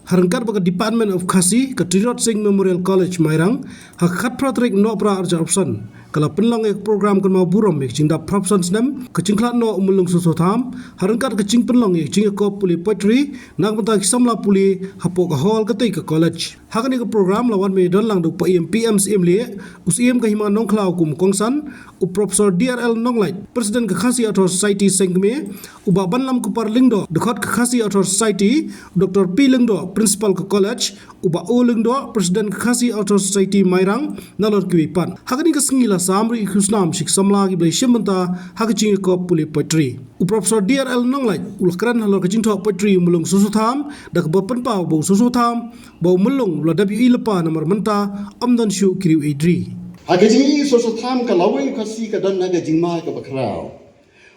Harangkat baka Department of Khasi ke Trirot Singh Memorial College Mairang hakat pratrik no pra arja option kala penlang ek program kan mau buram ek jingda propson snem ke jingklat no Myllung susotham harangkat ke jing penlang ek jing ko puli poetry nak bata samla puli hapo ka hall ke ke college hakani ke program lawan me don lang du pa PM le usiem ka hima nong klau kum kongsan u professor DRL Nonglait president ke Khasi Author Society Sengme u ba banlam ku par lingdo dekat ke Khasi Author Society Dr. P Lingdo principal ke college uba o Lingdo president ke Khasi Author Society Mairang nalor kiwipan hakani ke sengila samri khusnam sik samla gi blai shementa hakaching ko puli poetry u professor DRL Nonglait ulkran halor ke jingtho poetry Myllung susutham dak bapan pau bo susutham bo Myllung la WE lepa nomor menta amdan shu kiriu idri hagaji susutham ka lawai khasi ka dan naga jingma ka bakrao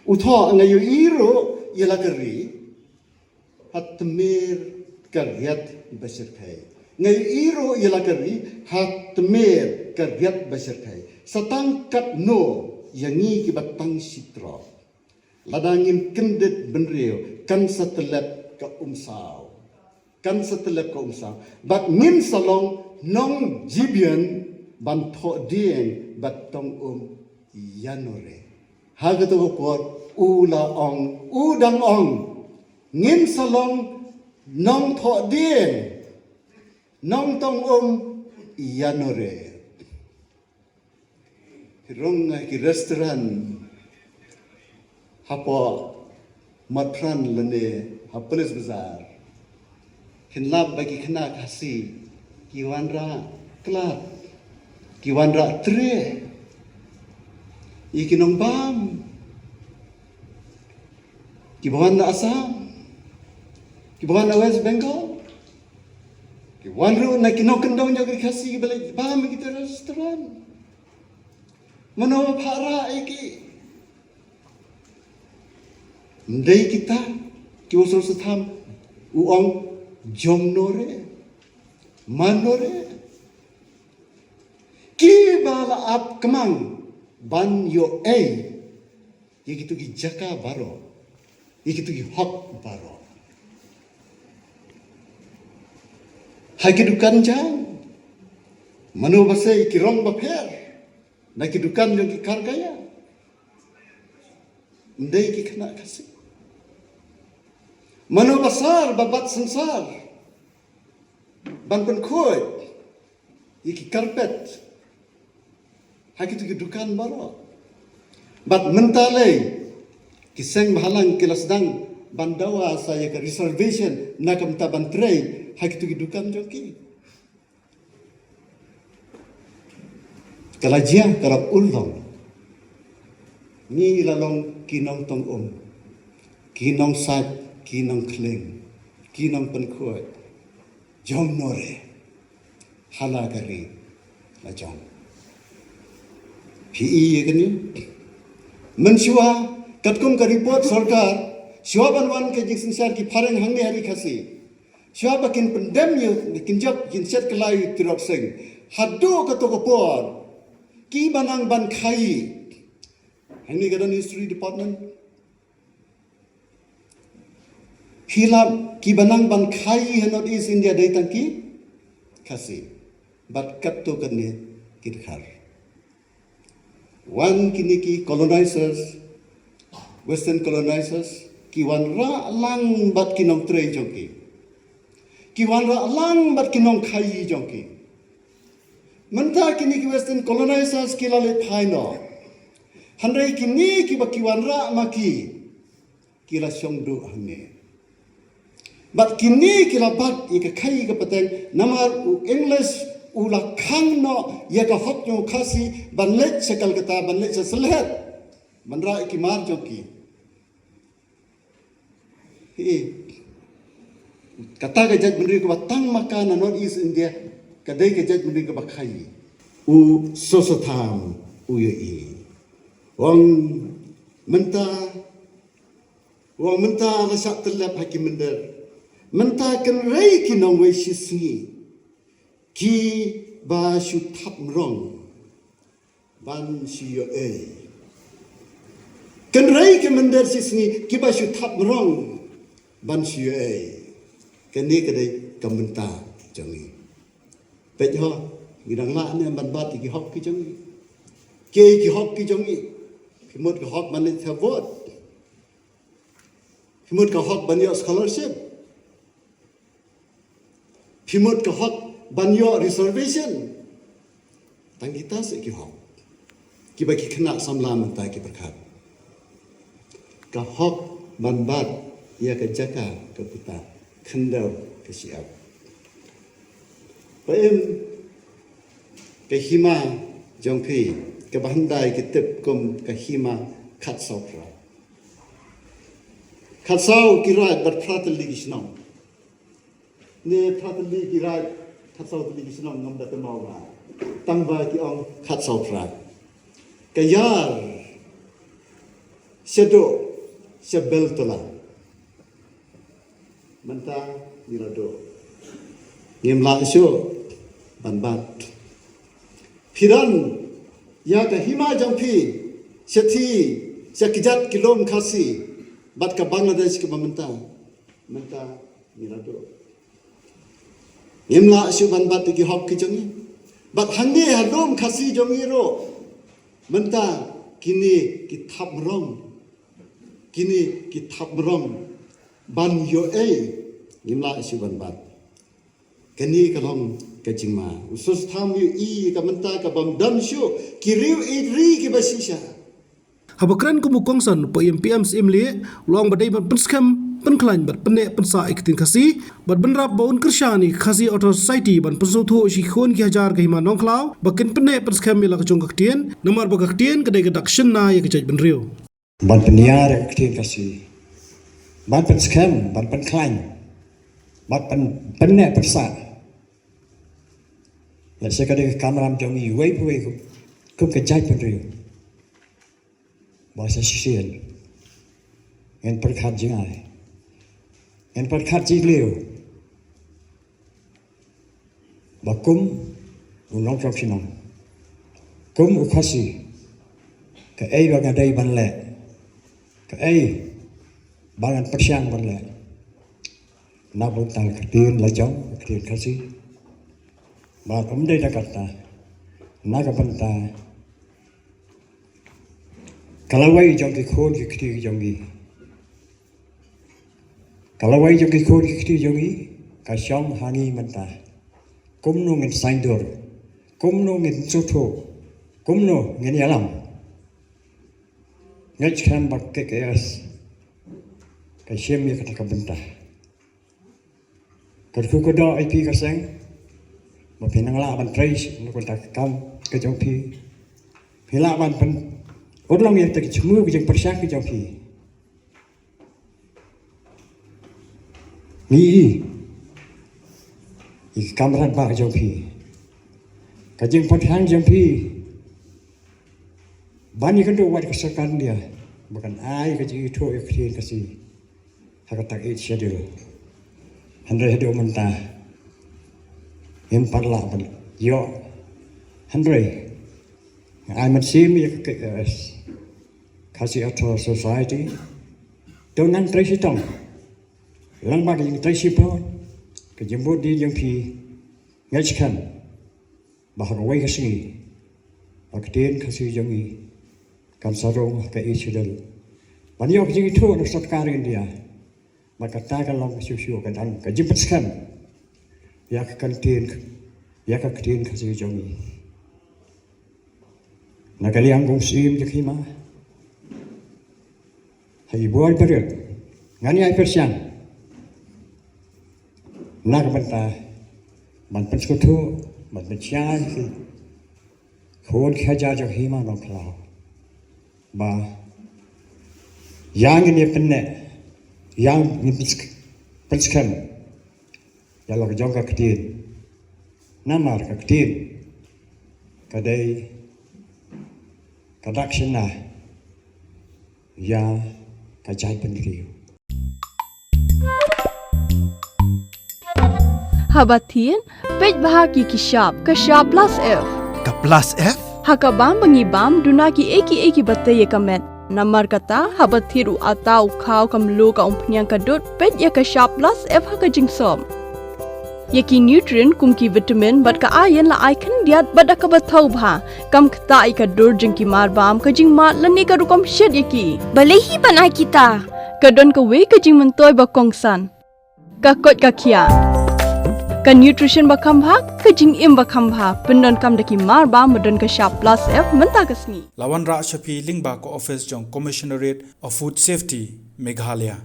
utho ngayu iro yelakari hatmer karyat basirkai ngayu iro yelakari hatmer karyat basirkai satang kat no yangi ki batang sitro Lada Ngim Kyndit Bynriew kan sa Tyllep ka Umsaw bat Ngim salong nong jibian ban tho dieng bat tong yanore hagato por ula ong udang ong Ngim salong nong tho dieng nong tong yanore rong ki restaurant hapo matran lene hapolis bazar kinlab bagi kena kasi kiwanra klab kiwanra tre ikinong bam kibawan na Assam kibawan na West Bengal kiwanro na kinokendong nyo kasi balik bam kita restoran mano para iki ndai kita kiwasol satham uong jomnore manore Kiba la ap kemang ban yo yikitu gi jaka baro yikitu gi hok baro hakidukan jang manu basai kirong baper na kidukan yung kikargaya ndai ki kena kasih manu basar babat sansar ban penkoi iki karpet hakitu kidukan baro bat mentalai kiseng bahalang kilasdang bandawa saya ke reservation nakam taban tray hakitu kidukan joki kalajia karap ulong ni lalong kinong tong kinong sat kinong kling kinong penkoi jom nore halagari la jom PE kan ni mensyua katkum ka report sarkar syua banwan ke jing sinsar ki phareng hangni hari khasi syua bakin pendem ye kinjap jinset kelai tirok sing hadu ka to por ki banang ban khai hangni gadan history department hilap ki banang ban khai hanot is India dai tangki khasi bat kat to kan ni kirkhar one kiniki colonizers western colonizers ki wan ra lang bat kinong trei jongki ki wan ra lang bat kinong khai jongki menta kiniki western colonizers kilale phaino handai kini ki ba ki wan ra maki kila shongdu hange bat kini kila bat ika khai ka pateng namar English ula khang no ya ka hot yo khasi banlet sekal kata banlet selet manra ki mar joki kata ka jaj Bynriew ka tang makana not East India kadai ka jaj Bynriew ka bakhai u sosotham u ye wang menta la sak Tyllep hakim mender menta kan rei ki nong we sisi ki ba shu thap rong ban shi yo kan rei ke mender sisni ki ba shu thap rong ban shi yo Kini kedai kementah jongi. Pejo ngidang la ne ban bat ki hok ki jongi. Ke ki hok ki jongi. Himut ka hok man the vote. Himut ka hok ban yo scholarship. Himut ka hok ban yo reservation. Tang kita se ki hok. Ki bagi kena samla mentai ki berkat. Ka hok ban bat ia ke jaka ke putar. Kendau ke siap. Paim ke hima jongki ke bandai ke tip kum ke hima kat saupra. Kat sau kirat berpratel di gisnom. Ne pratel di kirat kat sau di gisnom ngam dat mawa. Tangba ki ong kat saupra. Ke yar sedo sebel tola. Mentang mirado. Ngim la isyo banbat. Piran ya ke hima jampi seti sekijat kilom khasi bat ke Bangladesh ke mentang mirado. Ngim la isyo banbat ki hok ki jongi. Bat hangi hadom khasi jongi ro. Mentang kini kitab merong. Kini kitab merong. Ban yo ngimla si ban bat kani kalong kajingma usus tham yu ka menta ka bam dam shu kiriu idri ki basisha Habakran kumukongsan po PM simli long badai bat penskam penklan bat pene pensa ikitin kasi bat benrap baun kersyani kasi auto society ban pensutu si khon ki hajar ke hima nongklau bakin pene penskam mila kajong Ktien nomor bag Ktien kedai kedak shenna ya kejaj Bynriew ban peniar Ktien kasi ban pen scam, ban pen klein, ban pen net persa. Let's say kada kameram jongi way kum kejai Bynriew. Bahasa sisian, en perkat jingai, en perkat jiglio. Bakum unong trong sinong, kum ukasi, ke bagadai ban le, ke bangan persiang ban le na bun tang Ktien la jong Ktien kasi ba dei dakata na ka banta kalawai jong ki khon ki Ktien jongi kalawai jong ki khon ki Ktien jongi ka shom hangi manta kumno ngin saindor kumno ngin sotho kumno ngin yalam ngach kham bak ke es Kasyem ya kata kabentah. Kerku kedo IP kaseng, mapinang laban trace, nak tak kam kejongpi. Pilaban pen, orang yang tak cemu kejong persyak kejongpi. Ni, ik kamran ba kejongpi. Kajeng penthang kejongpi. Bani kan tu wat kesakan dia, bukan ai kejeng itu yang Ktien kasih. Hakatak it schedule. Handre hado menta. Yem parla ban. Yo. Handre. I man sim ya kasi auto society. Donan tracy tong. Lang ba yung tracy po. Kajimbo di yung pi ngachkan. Bahagaway kasi. Ktien kasi yung kamsarong ka it schedule. Banyo kasi ito nagsatkarin dia. Maka tagal lang siu kadang kajimpat skam ya ka Ktien kasi jongi nagaliang gong sim yakima hay boy period ngani ay persyang nagbanta man penskutu man pensyan khon khaja jakima no klau ba yang ini penne yang penskam ya log jong ka Ktien namar ka Ktien kadai kadaksina ya kajai Bynriew Habatin pej bahaki kishap plus F Ka plus F? hakabam bangibam dunaki eki bataye kamet Namar kata habat thiru atau kau kamlu ka umpnyang kadut pet ya ka sharp plus f ha ka jingsom. Yaki nutrient kumki vitamin bat ka iron la icon diat bat ka bathau bha kam kta I ka dur jingki mar bam ka jing mat lani ka rukom shed yaki. Balehi banai kita. Kadon ka we ka jing mentoy ba kongsan. Ka kot ka kia. Ka nutrition ba kambha ka jing im ba kambha pendon kam daki mar bam medon ka sharp plus f menta ka sngi. Lawan ra shapi lingba ko office jong commissionerate of food safety Meghalaya.